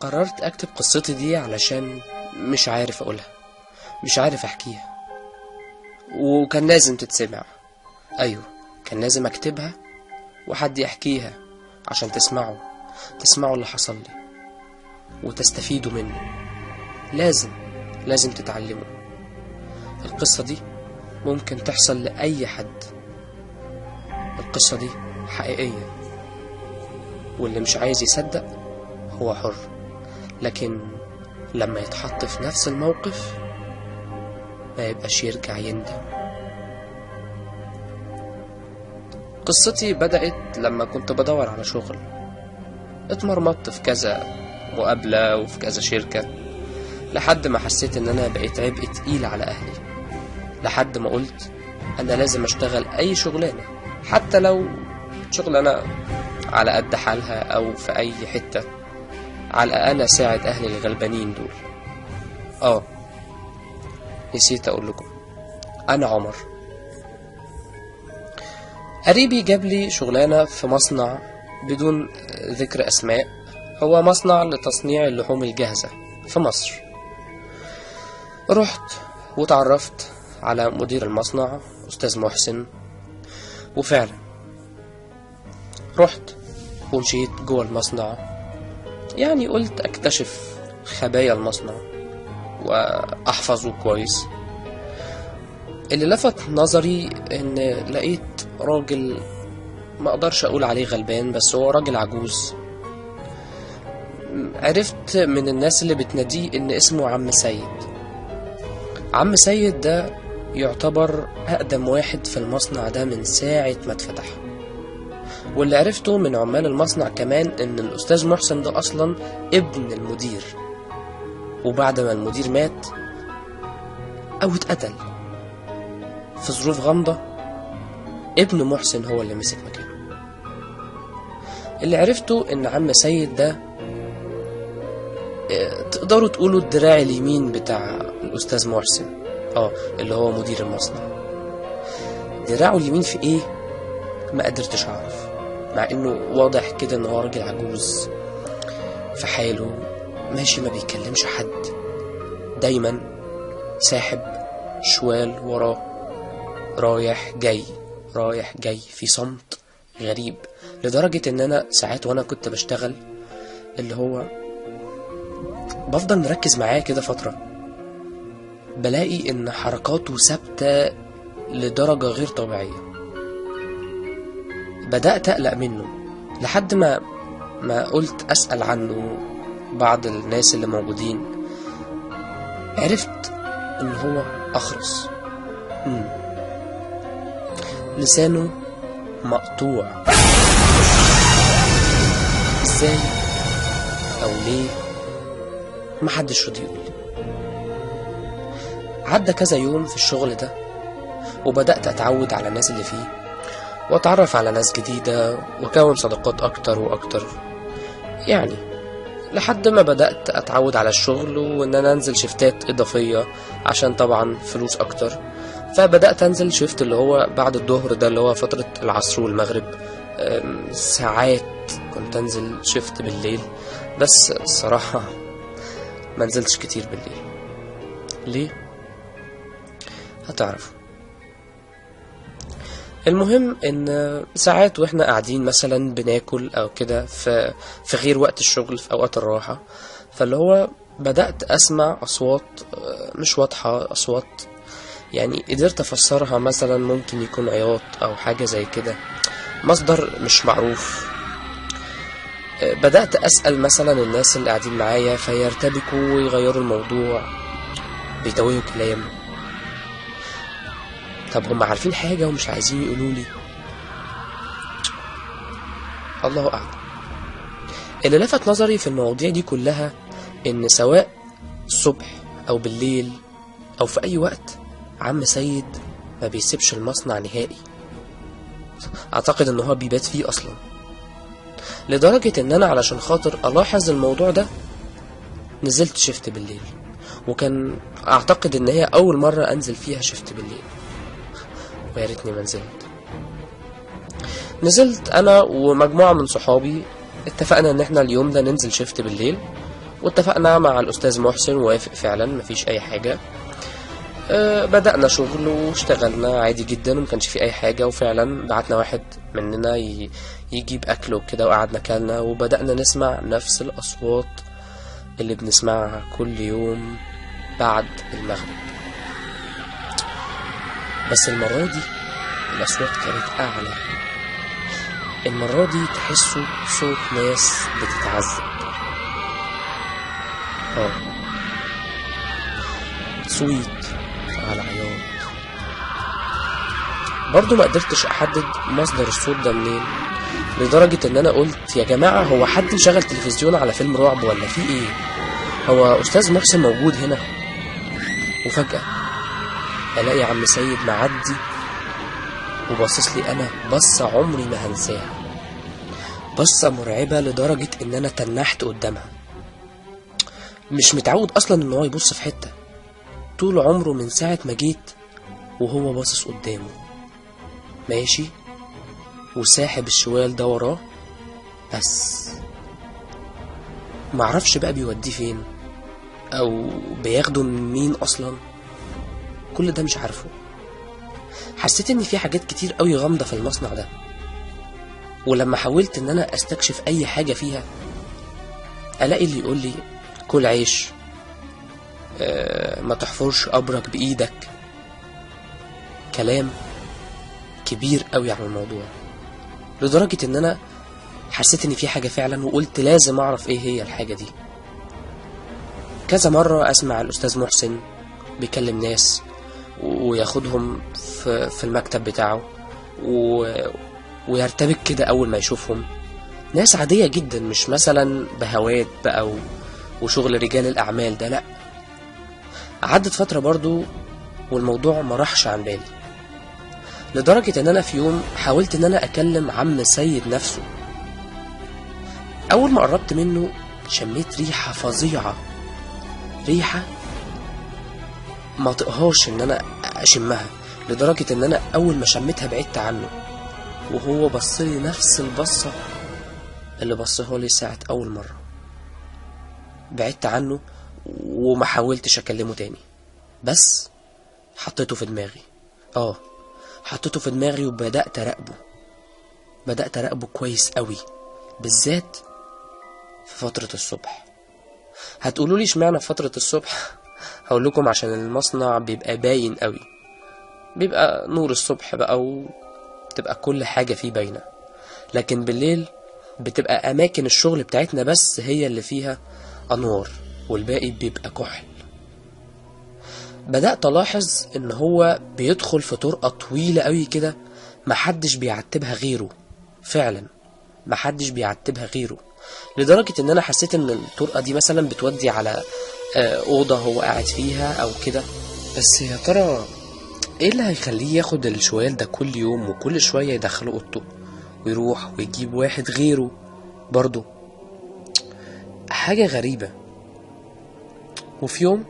قررت اكتب قصتي دي علشان مش عارف اقولها، مش عارف احكيها، وكان لازم تتسمع. ايوه، كان لازم اكتبها وحد يحكيها عشان تسمعوا اللي حصل لي وتستفيدوا منه. لازم تتعلموا. القصة دي ممكن تحصل لأي حد. القصة دي حقيقية، واللي مش عايز يصدق هو حر، لكن لما يتحط في نفس الموقف ما يبقاش يرجع يندم. قصتي بدأت لما كنت بدور على شغل. اتمرمطت في كذا مقابلة وفي كذا شركة لحد ما حسيت ان انا بقيت عبء تقيل على اهلي، لحد ما قلت انا لازم اشتغل اي شغلانة، حتى لو شغلانة على قد حالها او في اي حتة، على الاقل اساعد اهلي الغلبانين دول. نسيت اقول لكم، انا عمر. قريبي جاب لي شغلانة في مصنع بدون ذكر اسماء، هو مصنع لتصنيع اللحوم الجاهزة في مصر. رحت وتعرفت على مدير المصنع أستاذ محسن، وفعلا رحت ومشيت جوه المصنع، يعني قلت اكتشف خبايا المصنع واحفظه كويس. اللي لفت نظري ان لقيت راجل ما اقدرش اقول عليه غلبان، بس هو راجل عجوز. عرفت من الناس اللي بتناديه ان اسمه عم سيد. عم سيد ده يعتبر اقدم واحد في المصنع ده من ساعة ما اتفتح. واللي عرفته من عمال المصنع كمان ان الاستاذ محسن ده اصلا ابن المدير، وبعد ما المدير مات او اتقتل في ظروف غامضة، ابن محسن هو اللي مسك مكانه. اللي عرفته ان عم سيد ده تقدروا تقولوا الدراع اليمين بتاع الاستاذ محسن، اللي هو مدير المصنع. دراعه اليمين في ايه ما قدرتش اعرف، مع انه واضح كده ان هو راجل عجوز في حاله، ماشي ما بيكلمش حد، دايما ساحب شوال وراه، رايح جاي في صمت غريب، لدرجة ان انا ساعات وانا كنت بشتغل اللي هو بفضل مركز معاه كده فترة، بلاقي ان حركاته ثابتة لدرجة غير طبيعية. بدأت أقلق منه لحد ما قلت أسأل عنه بعض الناس اللي موجودين. عرفت ان هو أخرس، لسانه مقطوع. ازاي او ليه محدش رضي يقول. عدى كذا يوم في الشغل ده، وبدأت أتعود على الناس اللي فيه وأتعرف على ناس جديدة وأكون صداقات أكتر وأكتر، يعني لحد ما بدأت أتعود على الشغل وإن أنا أنزل شفتات إضافية عشان طبعا فلوس أكتر. فبدأت أنزل شفت اللي هو بعد الظهر ده، اللي هو فترة العصر والمغرب. ساعات كنت أنزل شفت بالليل، بس الصراحة ما نزلتش كتير بالليل. ليه؟ هتعرفوا. المهم ان ساعات واحنا قاعدين مثلا بناكل او كده في غير وقت الشغل، في اوقات الراحة، فاللي هو بدأت اسمع اصوات مش واضحة، اصوات يعني قدرت افسرها مثلا ممكن يكون عياط او حاجة زي كده، مصدر مش معروف. بدأت اسأل مثلا الناس اللي قاعدين معايا فيرتبكوا ويغيروا الموضوع، بيتوهوا كلام. طب هم عارفين حاجة ومش عايزين يقولوا لي؟ الله أعلم. اللي لفت نظري في المواضيع دي كلها إن سواء الصبح أو بالليل أو في أي وقت، عم سيد ما بيسيبش المصنع نهائي. أعتقد إن هو بيبات فيه أصلا، لدرجة إن أنا علشان خاطر ألاحظ الموضوع ده نزلت شفت بالليل، وكان أعتقد إن هي أول مرة أنزل فيها شفت بالليل، ويا ريتني ما نزلت انا ومجموعه من صحابي. اتفقنا ان احنا اليوم ده ننزل شفت بالليل، واتفقنا مع الأستاذ محسن ووافق فعلا، مفيش أي حاجة. بدأنا شغل واشتغلنا عادي جدا ومكانش في أي حاجة، وفعلا بعتنا واحد مننا يجيب أكل وكده، وقعدنا كلنا وبدأنا نسمع نفس الأصوات اللي بنسمعها كل يوم بعد المغرب. بس المرة دي الأصوات كانت أعلى. المرة دي تحسوا صوت ناس بتتعذب. صويت على عياط. برضو ما قدرتش أحدد مصدر الصوت ده منين، لدرجة إن أنا قلت يا جماعة هو حد مشغل تلفزيون على فيلم رعب ولا في إيه؟ هو أستاذ محسن موجود هنا؟ وفجأة ألاقي عم سيد معدي وباصص لي أنا بصة عمري ما هنساها، بصة مرعبة لدرجة إن أنا تنحت قدامها. مش متعود أصلا إن هو يبص في حتة، طول عمره من ساعة ما جيت وهو باصص قدامه، ماشي وساحب الشوال ده وراه، بس معرفش بقى بيوديه فين أو بياخده من مين أصلا، كل ده مش عارفه. حسيت إن في حاجات كتير قوي غامضة في المصنع ده، ولما حاولت إن أنا أستكشف أي حاجة فيها ألاقي اللي يقول لي كل عيش، ما تحفرش قبرك بإيدك، كلام كبير قوي عن الموضوع، لدرجة إن أنا حسيت إن في حاجة فعلا، وقلت لازم أعرف إيه هي الحاجة دي. كذا مرة أسمع الأستاذ محسن بيكلم ناس وياخدهم في المكتب بتاعه ويرتبك كده أول ما يشوفهم، ناس عادية جدا، مش مثلا بهوات بقى وشغل رجال الأعمال ده، لأ. عدت فترة برضو والموضوع ما راحش عن بالي، لدرجة ان انا في يوم حاولت ان انا اكلم عم سيد نفسه. اول ما قربت منه شميت ريحة فظيعة، ريحة ما طقهاش ان انا اشمها، لدرجة ان انا اول ما شميتها بعدت عنه، وهو بصلي نفس البصة اللي بصها لي ساعة اول مرة. بعدت عنه وما حاولتش اكلمه تاني، بس حطيته في دماغي. حطيته في دماغي وبدأت أراقبه كويس قوي، بالذات في فترة الصبح. هتقولوا لي اشمعنى في فترة الصبح؟ هقول لكم عشان المصنع بيبقى باين قوي، بيبقى نور الصبح بقى وتبقى كل حاجة فيه باينة، لكن بالليل بتبقى أماكن الشغل بتاعتنا بس هي اللي فيها أنوار والباقي بيبقى كحل. بدأت ألاحظ إن هو بيدخل في طرقة طويلة قوي كده، محدش بيعتبها غيره، فعلا محدش بيعتبها غيره، لدرجة إن أنا حسيت إن الطرقة دي مثلا بتودي على أوضة هو قاعد فيها أو كده. بس يا ترى إيه اللي هيخليه ياخد الشوال ده كل يوم وكل شوية يدخله أوضته ويروح ويجيب واحد غيره؟ برضه حاجة غريبة. وفي يوم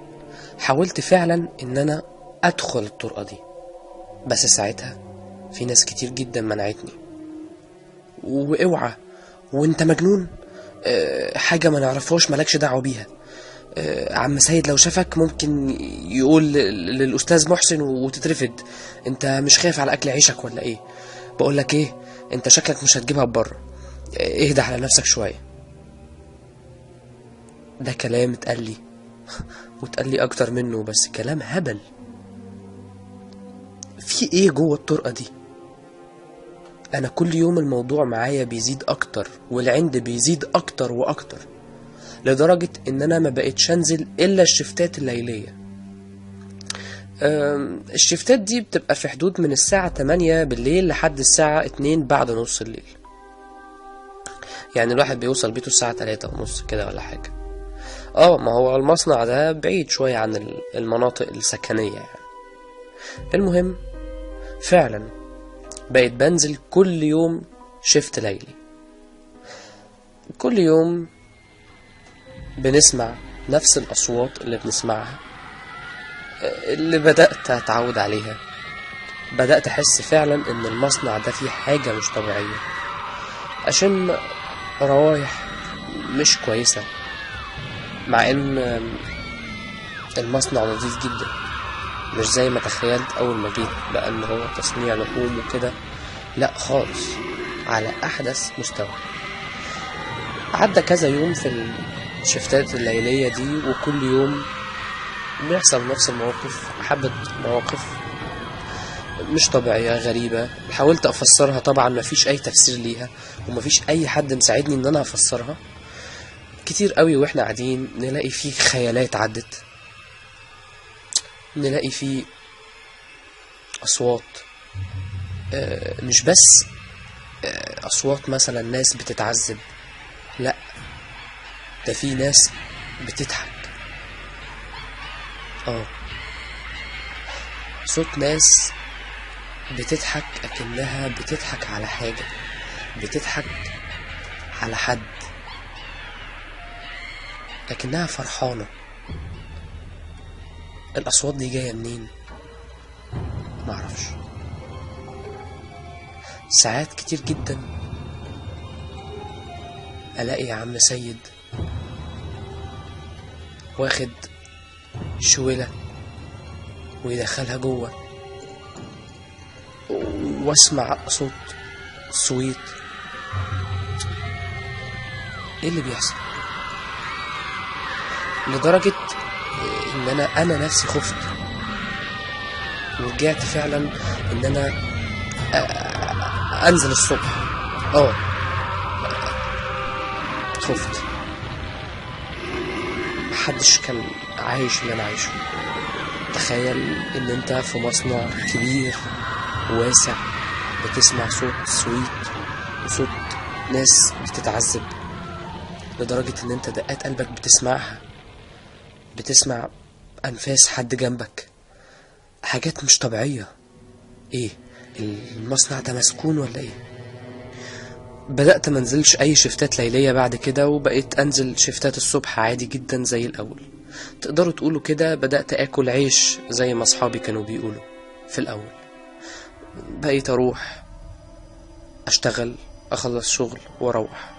حاولت فعلا ان انا ادخل الطرقة دي، بس ساعتها في ناس كتير جدا منعتني، واوعى وانت مجنون، حاجة ما نعرفهاش مالكش دعوة بيها، عم سيد لو شافك ممكن يقول للأستاذ محسن وتترفد، انت مش خايف على اكل عيشك ولا ايه؟ بقولك ايه، انت شكلك مش هتجيبها ببره، اهدى على نفسك شوية. ده كلام اتقال لي واتقال لي اكتر منه، بس كلام هبل. في ايه جوه الطرقة دي؟ انا كل يوم الموضوع معايا بيزيد اكتر، والعند بيزيد اكتر واكتر، لدرجة ان انا ما بقتش انزل الا الشفتات الليلية. الشفتات دي بتبقى في حدود من الساعة 8 بالليل لحد الساعة 2 بعد نص الليل، يعني الواحد بيوصل بيته الساعة 3 ونص كده ولا حاجة. ما هو المصنع ده بعيد شوية عن المناطق السكنية يعني. المهم فعلا بقيت بنزل كل يوم شفت ليلي، كل يوم بنسمع نفس الأصوات اللي بنسمعها، اللي بدأت أتعود عليها. بدأت أحس فعلا إن المصنع ده فيه حاجة مش طبيعية، أشم روايح مش كويسة، مع ان المصنع نظيف جدا، مش زي ما تخيلت اول ما جيت بقى ان هو تصنيع لحوم وكده. لا خالص، على احدث مستوى. عدى كذا يوم في الشفتات الليلية دي، وكل يوم بيحصل نفس المواقف، حبة مواقف مش طبيعية غريبة. حاولت افسرها، طبعا مفيش اي تفسير ليها، ومفيش اي حد مساعدني ان انا افسرها. كتير قوي واحنا قاعدين نلاقي فيه خيالات عدت، نلاقي فيه اصوات، مش بس اصوات مثلا ناس بتتعذب، لا ده في ناس بتضحك. صوت ناس بتضحك اكنها بتضحك على حاجة، بتضحك على حد، لكنها فرحانة. الاصوات دي جاية منين؟ معرفش. ساعات كتير جدا الاقي يا عم سيد واخد شويلة ويدخلها جوه، واسمع صوت صويت. ايه اللي بيحصل؟ لدرجة ان انا نفسي خفت، ورجعت فعلا ان انا انزل الصبح. خفت. محدش كان عايش اللي انا عايشه. تخيل ان انت في مصنع كبير واسع، بتسمع صوت صويت وصوت ناس بتتعذب، لدرجة ان انت دقات قلبك بتسمعها، بتسمع انفاس حد جنبك، حاجات مش طبيعية. ايه المصنع ده مسكون ولا ايه؟ بدأت منزلش اي شفتات ليلية بعد كده، وبقيت انزل شفتات الصبح عادي جدا زي الاول. تقدروا تقولوا كده بدأت اكل عيش زي ما اصحابي كانوا بيقولوا في الاول. بقيت اروح اشتغل، اخلص شغل واروح.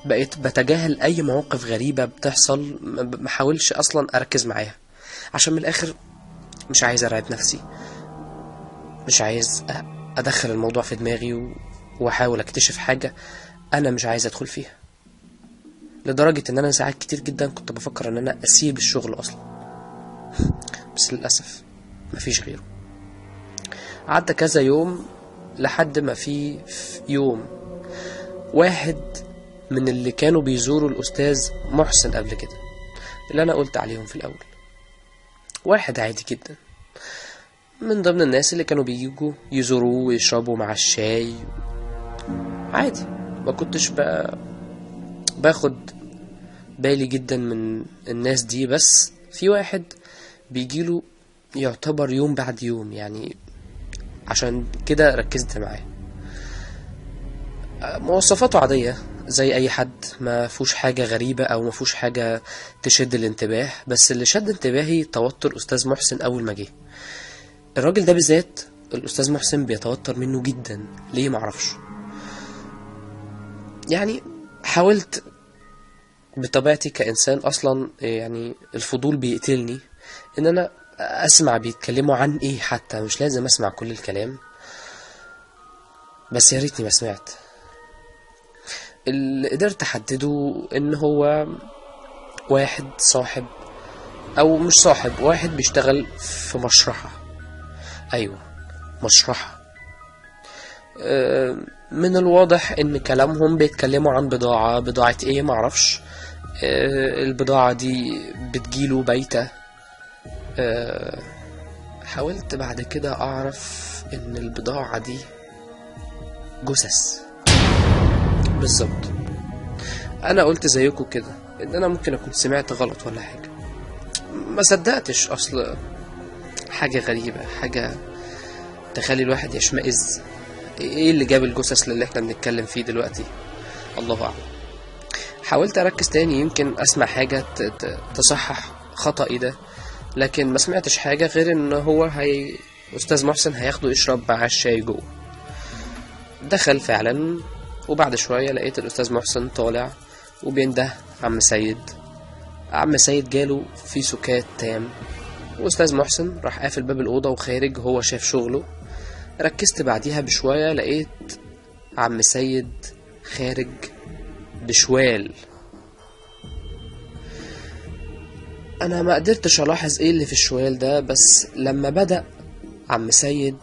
بقيت بتجاهل اي مواقف غريبة بتحصل، محاولش اصلا اركز معاها، عشان من الاخر مش عايز ارعب نفسي، مش عايز ادخل الموضوع في دماغي واحاول اكتشف حاجة انا مش عايز ادخل فيها. لدرجة ان انا ساعات كتير جدا كنت بفكر ان انا اسيب الشغل اصلا، بس للأسف مفيش غيره. عدى كذا يوم لحد ما في يوم واحد من اللي كانوا بيزوروا الأستاذ محسن قبل كده، اللي أنا قلت عليهم في الأول، واحد عادي جدا من ضمن الناس اللي كانوا بيجوا يزوروه ويشربوا مع الشاي عادي. ما كنتش باخد بالي جدا من الناس دي، بس في واحد بيجيله يعتبر يوم بعد يوم، يعني عشان كده ركزت معاه. مواصفاته عادية زي اي حد، ما فيهوش حاجة غريبة او ما فيهوش حاجة تشد الانتباه. بس اللي شد انتباهي توتر استاذ محسن اول ما جه. الراجل ده بالذات الاستاذ محسن بيتوتر منه جدا، ليه معرفش. يعني حاولت بطبيعتي كإنسان أصلا، يعني الفضول بيقتلني، إن أنا أسمع بيتكلموا عن إيه، حتى مش لازم أسمع كل الكلام، بس يا ريتني ما سمعت. اللي قدرت أحدده إن هو واحد صاحب، أو مش صاحب، واحد بيشتغل في مشرحة. أيوة، مشرحة. من الواضح إن كلامهم بيتكلموا عن بضاعة إيه معرفش. البضاعة دي بتجيله بيتة. حاولت بعد كده أعرف إن البضاعة دي جثث بالظبط. أنا قلت زيكم كده إن أنا ممكن أكون سمعت غلط ولا حاجة، ما صدقتش. أصل حاجة غريبة، حاجة تخلي الواحد يشمئز. إيه اللي جاب الجثث اللي إحنا بنتكلم فيه دلوقتي؟ الله أعلم. حاولت أركز تاني، يمكن أسمع حاجة تصحح خطأي ده، لكن ما سمعتش حاجة غير إن هو أستاذ محسن هياخده يشرب مع الشاي جوه. دخل فعلا، وبعد شوية لقيت الأستاذ محسن طالع وبينده عم سيد عم سيد جاله في سكات تام، واستاذ محسن راح قافل باب الاوضه وخارج، هو شاف شغله. ركزت بعديها بشويه لقيت عم سيد خارج بشوال. انا ما قدرتش الاحظ ايه اللي في الشوال ده، بس لما بدأ عم سيد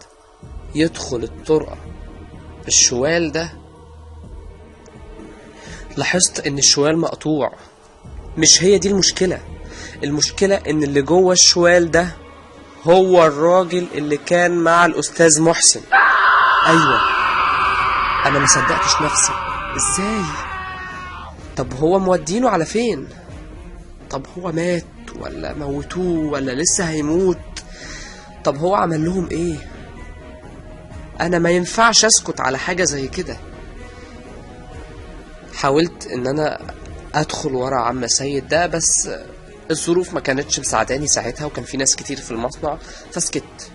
يدخل الطرقة بالشوال ده لاحظت ان الشوال مقطوع. مش هي دي المشكلة، المشكلة ان اللي جوه الشوال ده هو الراجل اللي كان مع الاستاذ محسن. ايوه، انا ما صدقتش نفسي. ازاي؟ طب هو مودينه على فين؟ طب هو مات ولا موتوه ولا لسه هيموت؟ طب هو عمل لهم ايه؟ انا ما ينفعش اسكت على حاجة زي كده. حاولت ان انا ادخل ورا عم سيد ده، بس الظروف ما كانتش مساعداني ساعتها، وكان في ناس كتير في المصنع فسكت.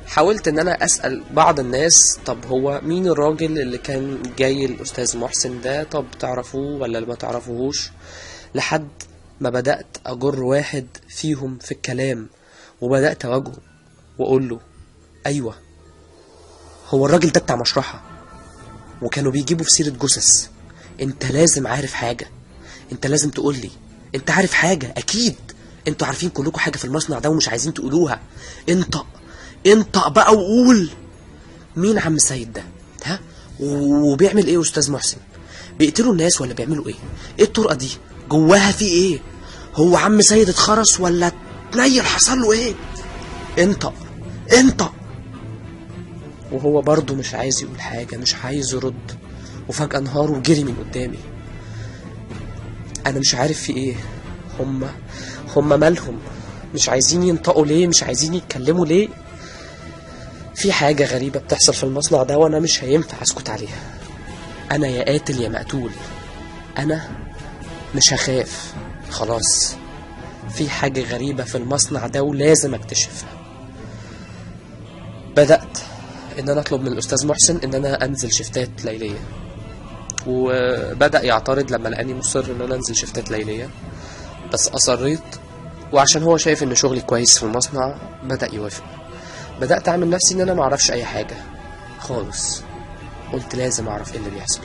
حاولت ان انا اسأل بعض الناس، طب هو مين الراجل اللي كان جاي الاستاذ محسن ده؟ طب تعرفوه ولا ما تعرفوهوش؟ لحد ما بدأت اجر واحد فيهم في الكلام، وبدأت اواجهه واقول له ايوه، هو الراجل ده بتاع مشرحة، وكانوا بيجيبوا في سيرة جثث. انت لازم عارف حاجة، انت لازم تقولي، انت عارف حاجة اكيد، انتوا عارفين كلكم حاجة في المصنع ده ومش عايزين تقولوها. انطق بقى وقول، مين عم سيد ده؟ ها؟ وبيعمل ايه استاذ محسن؟ بيقتلوا الناس ولا بيعملوا ايه؟ ايه الطرقة دي؟ جواها في ايه؟ هو عم سيد اتخرس ولا اتنيل؟ حصل له ايه؟ انطق. وهو برضه مش عايز يقول حاجة، مش عايز يرد، وفجأة انهار وجري من قدامي. انا مش عارف في ايه. هما مالهم؟ مش عايزين ينطقوا ليه؟ مش عايزين يتكلموا ليه؟ في حاجة غريبة بتحصل في المصنع ده، وانا مش هينفع اسكت عليها. انا يا قاتل يا مقتول، انا مش هخاف خلاص. في حاجة غريبة في المصنع ده ولازم اكتشفها. بدأت ان انا اطلب من الاستاذ محسن ان انا انزل شفتات ليلية، وبدأ يعترض لما لقاني مصر ان انا انزل شفتات ليلية، بس اصريت، وعشان هو شايف ان شغلي كويس في المصنع بدأ يوافق. بدأت اعمل نفسي ان انا معرفش اي حاجة خالص، قلت لازم اعرف ايه اللي بيحصل.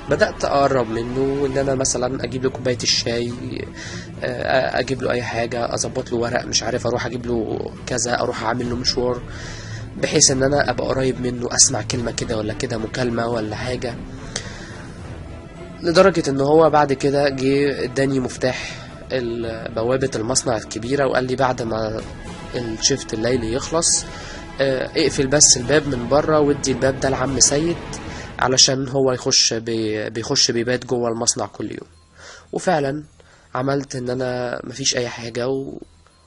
بدأت اقرب منه، ان انا مثلا اجيب له كوباية الشاي، اجيب له اي حاجة، اظبط له ورق، مش عارف، اروح اجيب له كذا، اروح اعمل له مشوار، بحيث ان انا ابقى قريب منه، اسمع كلمة كده ولا كده، مكالمة ولا حاجة. لدرجة ان هو بعد كده جه اداني مفتاح بوابة المصنع الكبيرة، وقال لي بعد ما الشفت الليلي يخلص اقفل بس الباب من بره، وادي الباب ده لعم سيد علشان هو بيخش بيبات جوه المصنع كل يوم. وفعلا عملت ان انا مفيش اي حاجة،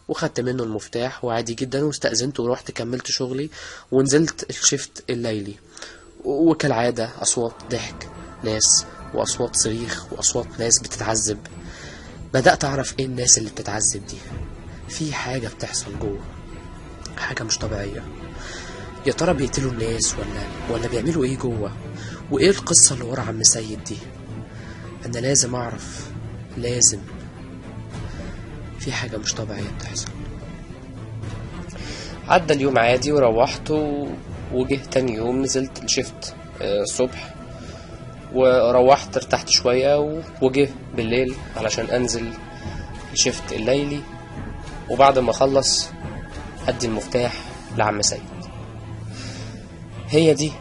وخدت منه المفتاح وعادي جدا، واستأذنت ورحت كملت شغلي ونزلت الشفت الليلي. وكالعادة اصوات ضحك ناس، واصوات صريخ، واصوات ناس بتتعذب. بدأت اعرف ايه الناس اللي بتتعذب دي. في حاجة بتحصل جوه، حاجة مش طبيعية. يا ترى بيقتلوا الناس ولا بيعملوا ايه جوه؟ وايه القصة اللي ورا عم سيد دي؟ انا لازم اعرف، لازم. في حاجة مش طبيعية بتحصل. عدى اليوم عادي وروحت، وجه تاني يوم نزلت الشفت الصبح، وروحت ارتحت شوية، وجه بالليل علشان انزل الشفت الليلي. وبعد ما اخلص ادي المفتاح لعم سيد. هي دي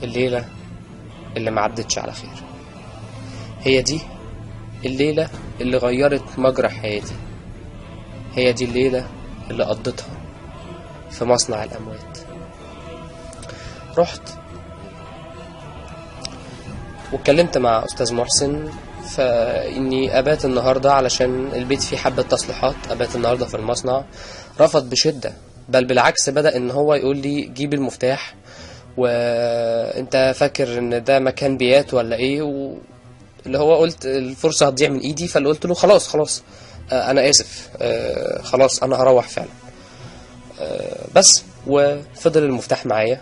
الليلة اللي معدتش على خير. هي دي الليلة اللي غيرت مجرى حياتي. هي دي الليلة اللي قضيتها في مصنع الأموات. رحت واتكلمت مع أستاذ محسن، فإني أبات النهاردة علشان البيت فيه حبة تصليحات، أبات النهاردة في المصنع. رفض بشدة، بل بالعكس بدأ إن هو يقول لي جيب المفتاح، وانت فاكر ان ده مكان بيات ولا ايه؟ اللي هو قلت الفرصة هتضيع من ايدي، فاللي قلت له خلاص انا اسف، خلاص انا هروح فعلا. بس وفضل المفتاح معايا.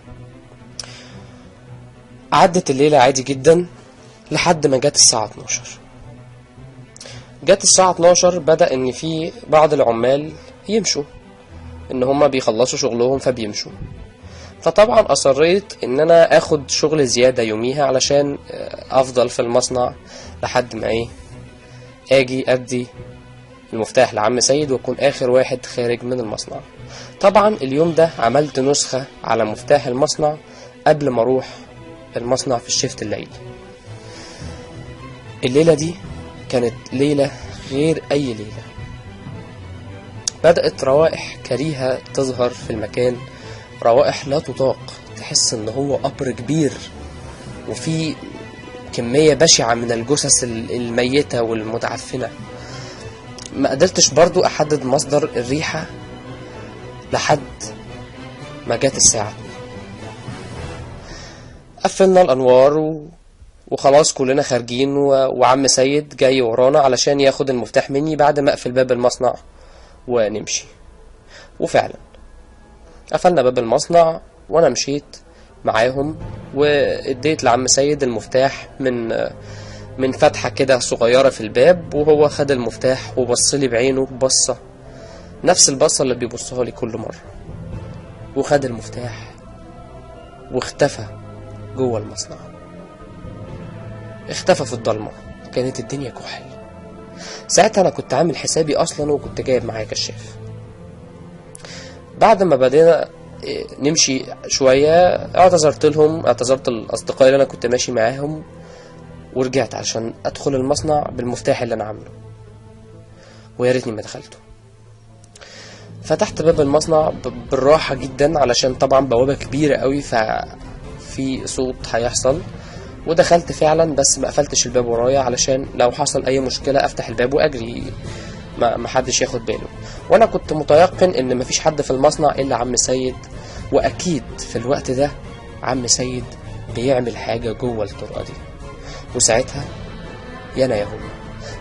عدت الليلة عادي جدا لحد ما جت الساعة 12. جت الساعة 12 بدأ ان في بعض العمال يمشوا، ان هما بيخلصوا شغلهم فبيمشوا. فطبعا اصريت ان انا اخد شغل زيادة يوميها علشان افضل في المصنع لحد ما اجي ادي المفتاح لعم سيد واكون اخر واحد خارج من المصنع. طبعا اليوم ده عملت نسخة على مفتاح المصنع قبل ما اروح المصنع في الشفت الليلي. الليلة دي كانت ليلة غير اي ليلة. بدأت روائح كريهة تظهر في المكان، روائح لا تطاق، تحس ان هو قبر كبير وفي كمية بشعة من الجثث الميتة والمتعفنة. ما قدرتش برضو احدد مصدر الريحة لحد ما جات الساعة. قفلنا الانوار وخلاص كلنا خارجين، وعم سيد جاي ورانا علشان ياخد المفتاح مني بعد ما اقفل باب المصنع ونمشي. وفعلا قفلنا باب المصنع وانا مشيت معاهم واديت لعم سيد المفتاح من فتحة كده صغيرة في الباب، وهو خد المفتاح وبصلي بعينه بصة نفس البصة اللي بيبصها لي كل مرة، وخد المفتاح واختفى جوه المصنع. اختفى في الضلمة، كانت الدنيا كحل. ساعتها انا كنت عامل حسابي اصلا وكنت جايب معايا كشاف. بعد ما بدينا نمشي شوية اعتذرت الاصدقاء اللي انا كنت ماشي معاهم، ورجعت علشان ادخل المصنع بالمفتاح اللي انا عامله، ويا ريتني ما دخلته. فتحت باب المصنع بالراحة جدا علشان طبعا بوابة كبيرة قوي ففي صوت هيحصل، ودخلت فعلا بس ما قفلتش الباب ورايا علشان لو حصل اي مشكلة افتح الباب واجري ما حدش ياخد باله. وانا كنت متيقن ان مفيش حد في المصنع الا عم سيد، واكيد في الوقت ده عم سيد بيعمل حاجة جوه الطرقة دي. وساعتها يانا يا هو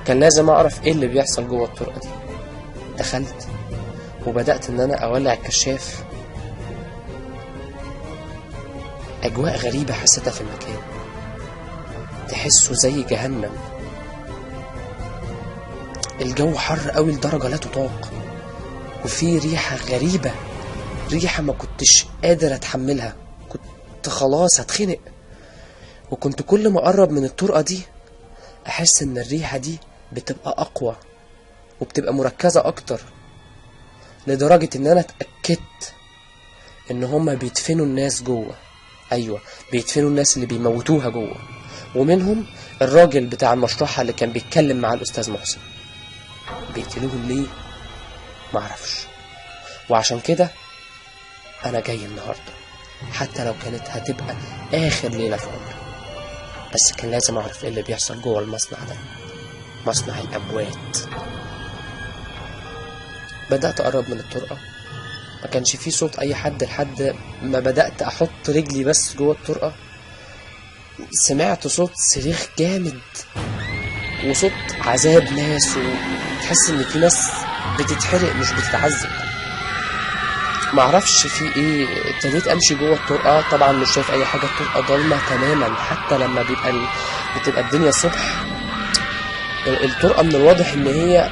كان لازم اعرف ايه اللي بيحصل جوه الطرقة دي. دخلت وبدأت ان انا اولع الكشاف. اجواء غريبة حسيتها في المكان، تحسه زي جهنم. الجو حر قوي لدرجة لا تطاق، وفي ريحة غريبة، ريحة ما كنتش قادر اتحملها، كنت خلاص هتخنق. وكنت كل ما اقرب من الطرقة دي احس ان الريحة دي بتبقى اقوى وبتبقى مركزة اكتر، لدرجة ان انا اتأكدت ان هما بيدفنوا الناس جوه. ايوه، بيدفنوا الناس اللي بيموتوها جوه، ومنهم الراجل بتاع المشرحة اللي كان بيتكلم مع الاستاذ محسن. بيقتلوهم ليه؟ معرفش. وعشان كده انا جاي النهاردة، حتى لو كانت هتبقى اخر ليلة في عمري، بس كان لازم اعرف ايه اللي بيحصل جوه المصنع ده، مصنع الاموات. بدأت اقرب من الطرقة، ما كانش فيه صوت اي حد لحد ما بدأت احط رجلي بس جوه الطرقة. سمعت صوت صريخ جامد وصوت عذاب ناس، وتحس ان في ناس بتتحرق مش بتتعذب. معرفش في ايه. ابتديت امشي جوه الطرقة، طبعا مش شايف اي حاجة، الطرقة ضلمة تماما. حتى لما بتبقى الدنيا الصبح، الطرقة من الواضح ان هي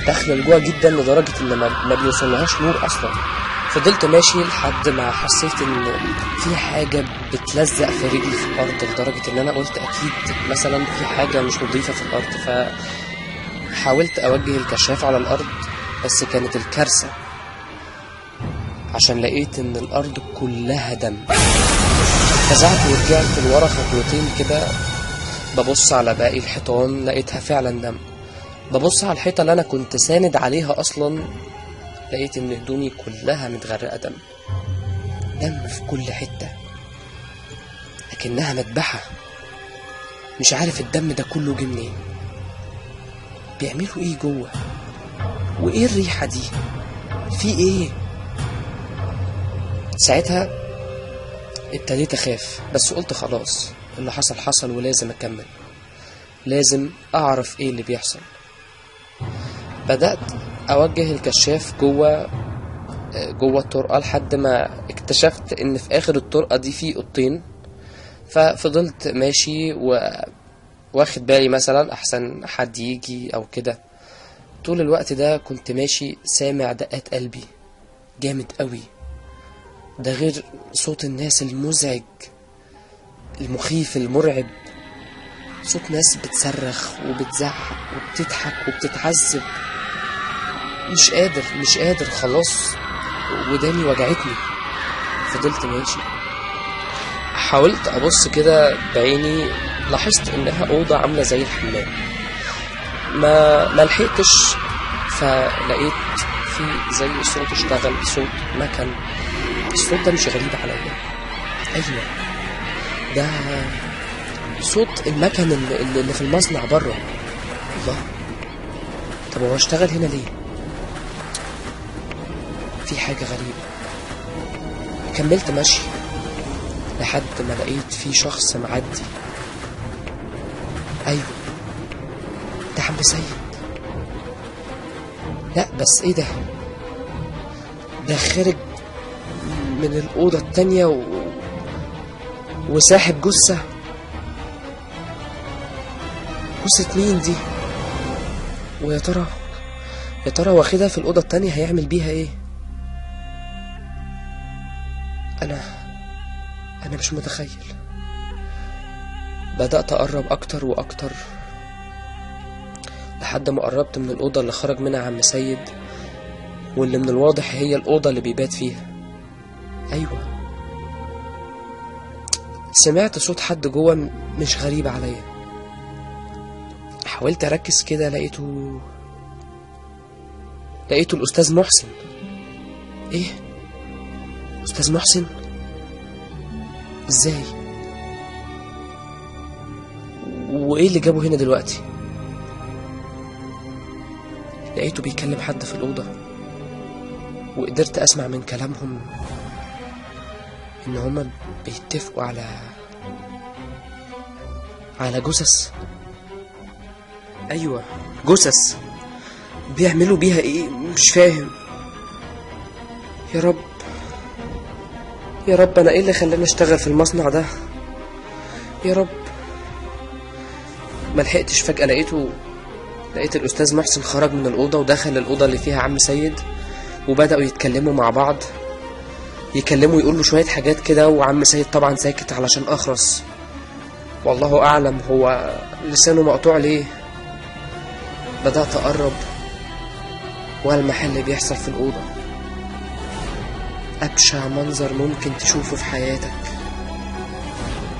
داخلة لجوه جدا لدرجة ان ما بيوصلهاش نور اصلا. فضلت ماشي لحد ما حسيت ان في حاجة بتلزق في رجلي في الارض، لدرجة ان انا قلت اكيد مثلا في حاجة مش نظيفة في الارض. فحاولت اوجه الكشاف على الارض، بس كانت الكارثة عشان لقيت ان الارض كلها دم. فزعت ورجعت لورا خطوتين كده، ببص على باقي الحيطان لقيتها فعلا دم. ببص على الحيطة اللي انا كنت ساند عليها اصلا، لقيت ان هدومي كلها متغرقة دم، دم في كل حتة، لكنها مذبحة. مش عارف الدم ده كله جه منين، بيعملوا ايه جوه، وايه الريحة دي، في ايه؟ ساعتها ابتديت اخاف، بس قلت خلاص اللي حصل حصل ولازم اكمل، لازم اعرف ايه اللي بيحصل. بدأت اوجه الكشاف جوه الطرقة لحد ما اكتشفت ان في اخر الطرقة دي في اوضتين. ففضلت ماشي واخد بالي مثلا احسن حد يجي او كده، طول الوقت ده كنت ماشي سامع دقات قلبي جامد قوي، ده غير صوت الناس المزعج المخيف المرعب، صوت ناس بتصرخ وبتزعق وبتضحك وبتتعذب. مش قادر خلاص، وداني وجعتني. فضلت ماشي، حاولت ابص كده بعيني، لاحظت انها اوضه عامله زي الحمام. ما لحقتش، فلقيت في زي صوت اشتغل، صوت مكن. الصوت ده مش غريب عليا، ايوه ده صوت المكن اللي في المصنع بره. الله، طب هو اشتغل هنا ليه؟ في حاجة غريبة. كملت مشي لحد ما لقيت في شخص معدي. ايوه ده عم سيد. لا بس ايه ده خارج من الأوضة التانية وساحب جثة مين دي؟ ويا ترى واخدها في الأوضة التانية هيعمل بيها ايه؟ أنا مش متخيل. بدأت أقرب أكتر وأكتر لحد ما قربت من الأوضة اللي خرج منها عم سيد، واللي من الواضح هي الأوضة اللي بيبات فيها. أيوة، سمعت صوت حد جوه مش غريب عليا. حاولت أركز كده، لقيته الأستاذ محسن. إيه؟ أستاذ محسن؟ إزاي؟ وإيه اللي جابه هنا دلوقتي؟ لقيته بيكلم حد في الأوضة، وقدرت أسمع من كلامهم إن هما بيتفقوا على جثث. أيوة جثث، بيعملوا بيها إيه؟ مش فاهم. يا رب أنا إيه اللي خلاني أشتغل في المصنع ده؟ يا رب. ملحقتش، فجأة لقيت الأستاذ محسن خرج من الأوضة ودخل الأوضة اللي فيها عم سيد، وبدأوا يتكلموا مع بعض، يقولوا شوية حاجات كده، وعم سيد طبعا ساكت علشان أخرس. والله أعلم هو لسانه مقطوع ليه. بدأت أقرب والمح اللي بيحصل في الأوضة. أبشع منظر ممكن تشوفه في حياتك،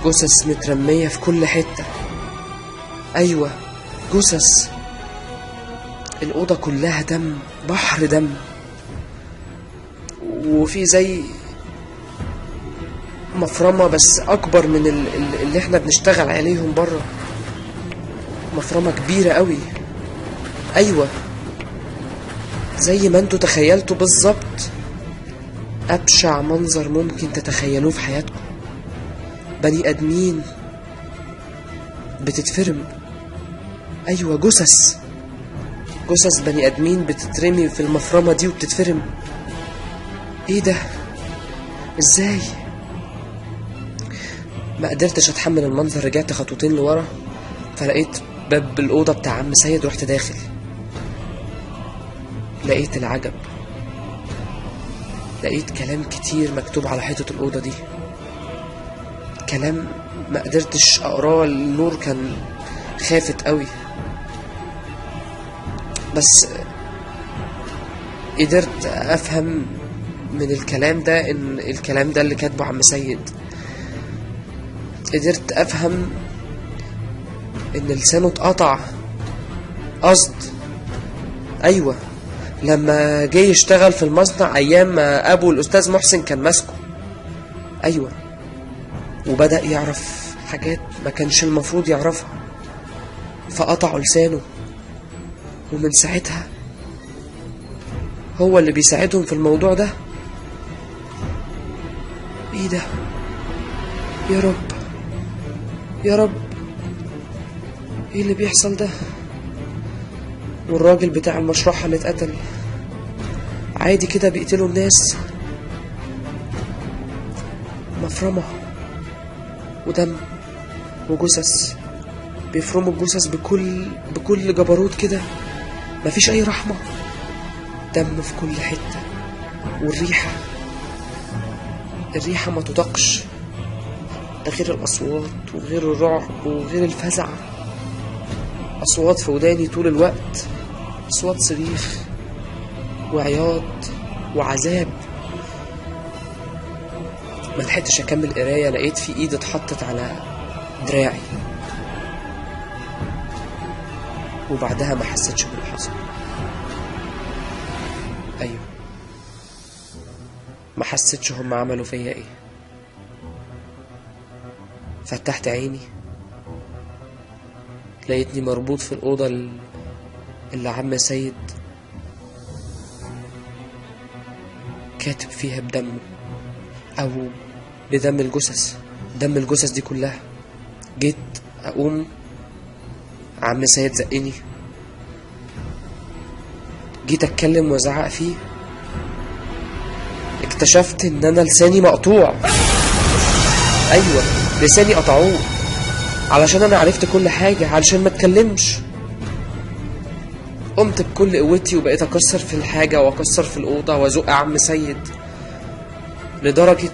جثث مترمية في كل حتة. أيوة جثث، الأوضة كلها دم، بحر دم، وفي زي مفرمة بس أكبر من اللي احنا بنشتغل عليهم برا، مفرمة كبيرة قوي. أيوة زي ما انتوا تخيلتوا بالظبط، أبشع منظر ممكن تتخيلوه في حياتكم. بني آدمين بتتفرم. أيوة جثث بني آدمين بتترمي في المفرمة دي وبتتفرم. ايه ده؟ ازاي؟ ما قدرتش اتحمل المنظر، رجعت خطوتين لورا، فلقيت باب الأوضة بتاع عم سيد، ورحت داخل. لقيت العجب، لقيت كلام كتير مكتوب على حيطة الأوضة دي، كلام ما قدرتش أقراه، النور كان خافت قوي، بس قدرت أفهم من الكلام ده إن الكلام ده اللي كاتبه عم سيد. قدرت أفهم إن لسانه اتقطع قصد. أيوة، لما جه يشتغل في المصنع أيام ما أبو الأستاذ محسن كان ماسكه. أيوة، وبدأ يعرف حاجات ما كانش المفروض يعرفها، فقطعوا لسانه، ومن ساعتها هو اللي بيساعدهم في الموضوع ده. ايه ده؟ يا رب ايه اللي بيحصل ده؟ والراجل بتاع المشرحة اللي اتقتل عادي كده بيقتلوا الناس؟ مفرمة ودم وجثث، بيفرموا الجثث بكل جبروت كده. مفيش اي رحمة، دم في كل حتة، الريحة ما تطاقش، ده غير الأصوات وغير الرعب وغير الفزع. أصوات في وداني طول الوقت، أصوات صريخ وعياط وعذاب. ما لحقتش أكمل قراية، لقيت في إيد اتحطت على دراعي، وبعدها ما حسيتش باللي حصل. أيوه، ما حسيتش هم عملوا فيا إيه. فتحت عيني، لقيتني مربوط في الأوضة اللي عم سيد كاتب فيها بدمه، أو بدم الجثث، دم الجثث دي كلها. جيت أقوم، عم سيد زقني، جيت أتكلم وأزعق فيه، اكتشفت إن أنا لساني مقطوع. أيوة، لساني قطعوه علشان أنا عرفت كل حاجة، علشان ما اتكلمش. قمت بكل قوتي وبقيت أكسر في الحاجة وأكسر في الأوضة وأزق عم سيد، لدرجة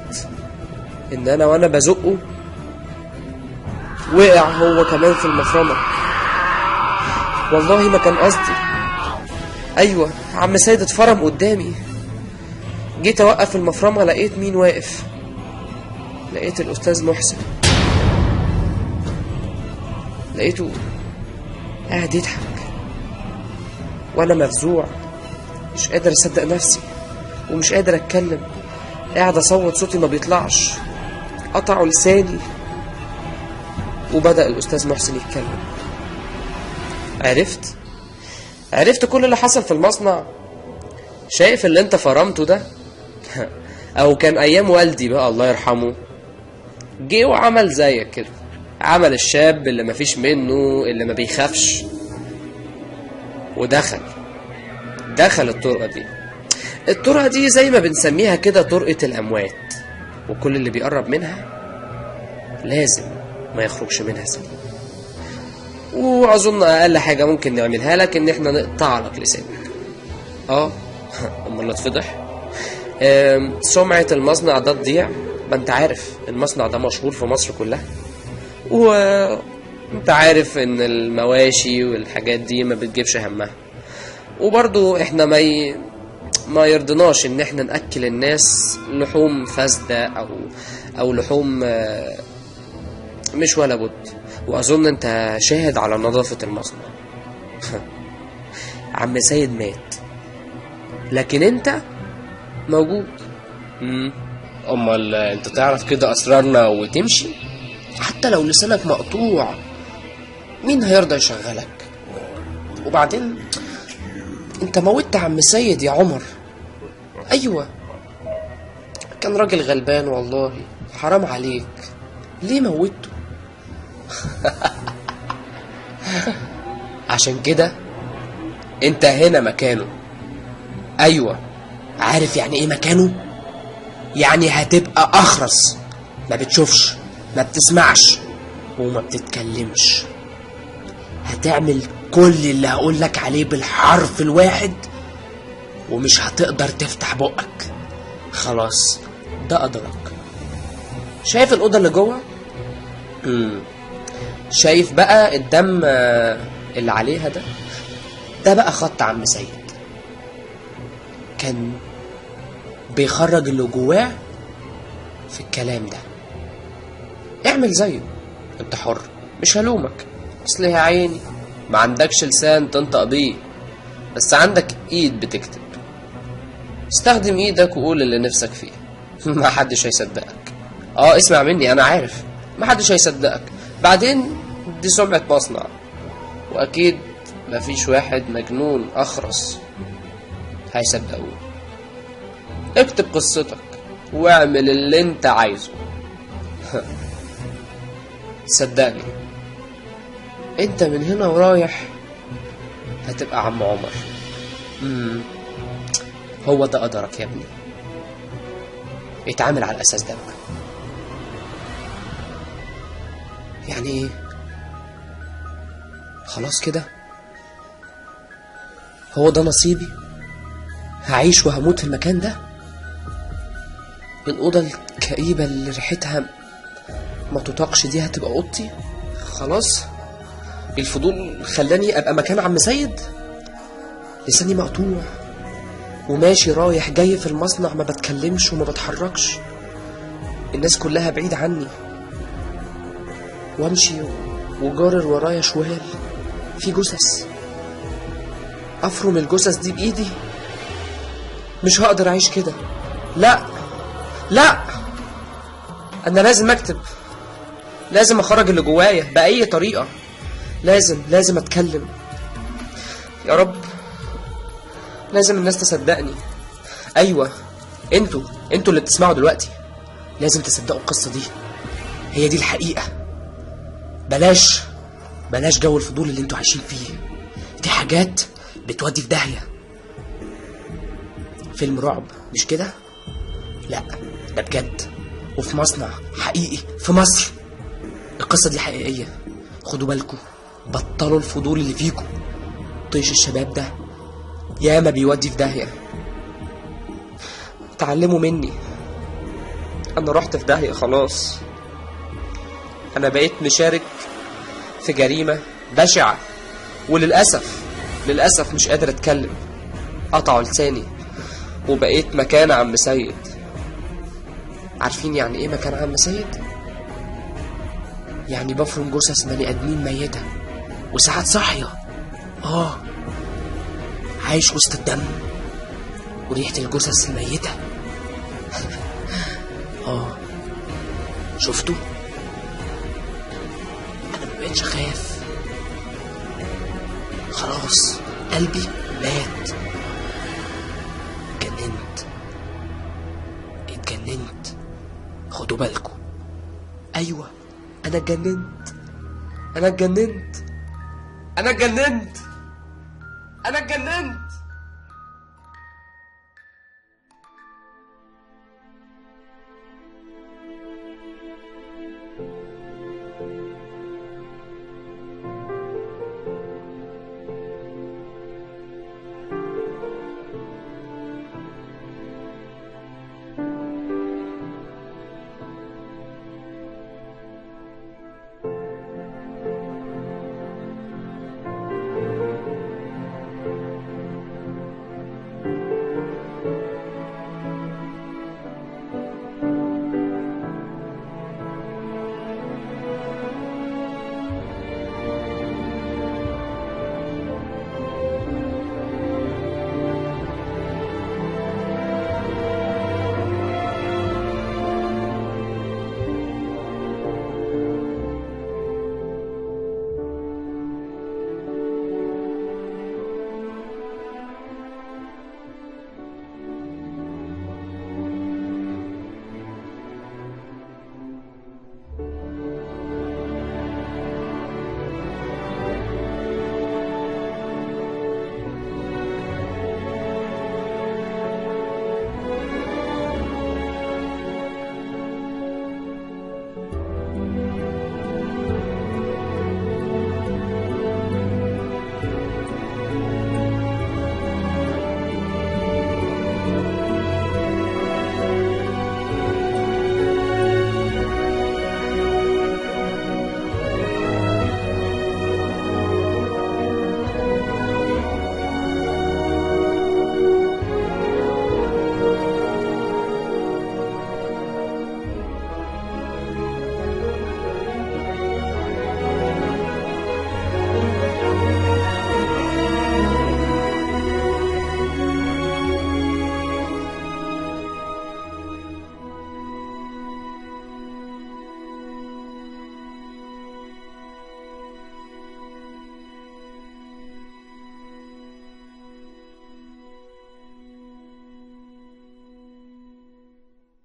إن أنا وأنا بزقه وقع هو كمان في المفرمة. والله ما كان قصدي. أيوة، عم سيد اتفرم قدامي. جيت أوقف المفرمة، لقيت مين واقف؟ لقيت الأستاذ محسن. لقيته قاعد يضحك وأنا مفزوع، مش قادر أصدق نفسي ومش قادر أتكلم، قاعد أصوت صوتي ما بيطلعش، قطعوا لساني. وبدأ الأستاذ محسن يتكلم. عرفت كل اللي حصل في المصنع. شايف اللي انت فرمته ده؟ او كان ايام والدي بقى الله يرحمه، جه وعمل زيك كده، عمل الشاب اللي مفيش منه، اللي ما بيخافش، ودخل الطرقة دي زي ما بنسميها كده طرقة الأموات، وكل اللي بيقرب منها لازم ما يخرجش منها سليم. وأظن أقل حاجة ممكن نعملها لك إن احنا نقطع لك لسانك. أمال اتفضح؟ سمعة المصنع ده تضيع. ما انت عارف المصنع ده مشهور في مصر كلها، وانت عارف ان المواشي والحاجات دي ما بتجيبش همها. وبرضو احنا ما يرضناش ان احنا نأكل الناس لحوم فاسدة او لحوم مش ولا بد. واظن انت شاهد على نظافة المصنع. عم سيد مات، لكن انت موجود. امال انت تعرف كده اسرارنا وتمشي؟ حتى لو لسانك مقطوع مين هيرضى يشغلك؟ وبعدين انت موتت عم سيد يا عمر. ايوه، كان راجل غلبان والله، حرام عليك، ليه موتته؟ عشان كده انت هنا مكانه. ايوه، عارف يعني ايه مكانه؟ يعني هتبقى اخرس، ما بتشوفش، ما بتسمعش، وما بتتكلمش. هتعمل كل اللي هقولك عليه بالحرف الواحد، ومش هتقدر تفتح بقك. خلاص، ده قدرك. شايف الأوضة اللي جوه؟ شايف بقى الدم اللي عليها ده بقى خط عم سيد، كان بيخرج اللي جواه في الكلام ده. اعمل زيه، انت حر، مش هلومك. اصل يا عيني ما عندكش لسان تنطق بيه، بس عندك ايد بتكتب. استخدم ايدك وقول اللي نفسك فيه. ما حدش هيصدقك. اسمع مني، انا عارف ما حدش هيصدقك. بعدين دي سمعة مصنع، واكيد مفيش واحد مجنون اخرس هيصدقوه. اكتب قصتك واعمل اللي انت عايزه. صدقني انت من هنا ورايح هتبقى عم عمر. هو ده قدرك يا ابني، اتعامل على الاساس ده بقى. يعني ايه؟ خلاص كده هو ده نصيبي؟ هعيش وهموت في المكان ده؟ الأوضة الكئيبة اللي ريحتها ما تطاقش دي هتبقى أوضتي؟ خلاص الفضول خلاني أبقى مكان عم سيد. لساني مقطوع وماشي رايح جاي في المصنع، ما بتكلمش وما بتحركش، الناس كلها بعيد عني، وامشي وجارر ورايا شوال في جثث، افرم الجثث دي بايدي؟ مش هقدر اعيش كده. لا لا، انا لازم اكتب، لازم اخرج اللي جوايا باي طريقه، لازم اتكلم. يا رب لازم الناس تصدقني. ايوه انتوا اللي بتسمعوا دلوقتي لازم تصدقوا القصه دي، هي دي الحقيقه. بلاش جو الفضول اللي انتوا عايشين فيه، دي حاجات بتودي في داهيه. فيلم رعب مش كده؟ لا ده بجد، وفي مصنع حقيقي في مصر. القصه دي حقيقيه، خدوا بالكم، بطلوا الفضول اللي فيكم. طيش الشباب ده ياما بيودي في داهيه، تعلموا مني. انا رحت في داهيه خلاص، انا بقيت مشارك في جريمه بشعه، وللاسف مش قادر اتكلم، قطعوا لساني وبقيت مكان عم سيد. عارفين يعني ايه مكان عم سيد؟ يعني بفرم جثث بني ادمين ميته وساعات صاحيه، عايش وسط الدم وريحه الجثث الميته. شفتوا؟ انا مبقتش اخاف خلاص، قلبي مات. اتجننت، خدوا بالكم. ايوه انا اتجننت.